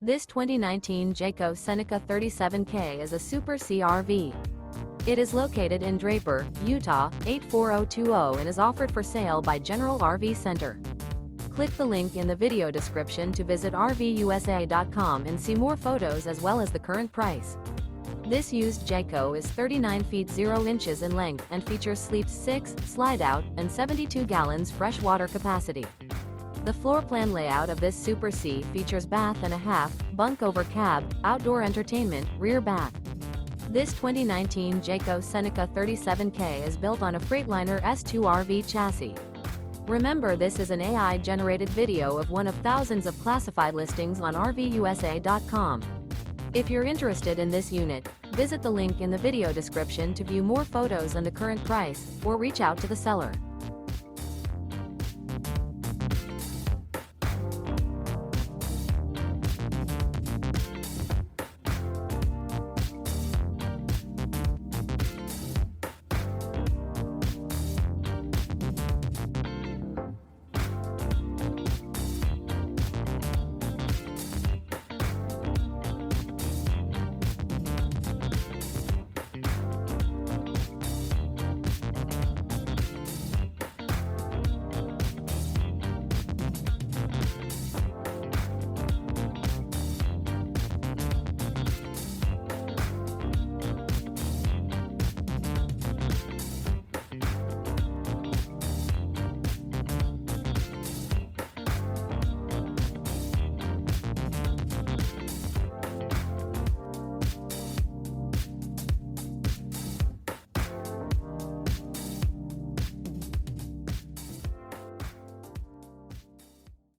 This 2019 Jayco Seneca 37K is a Super CRV. It is located in Draper, Utah, 84020 and is offered for sale by General RV Center. Click the link in the video description to visit RVUSA.com and see more photos as well as the current price. This used Jayco is 39 feet 0 inches in length and features sleeps 6, slide-out, and 72 gallons fresh water capacity. The floor plan layout of this Super C features bath and a half, bunk over cab, outdoor entertainment, rear bath. This 2019 Jayco Seneca 37K is built on a Freightliner S2RV chassis. Remember, this is an AI-generated video of one of thousands of classified listings on RVUSA.com. If you're interested in this unit, visit the link in the video description to view more photos and the current price, or reach out to the seller.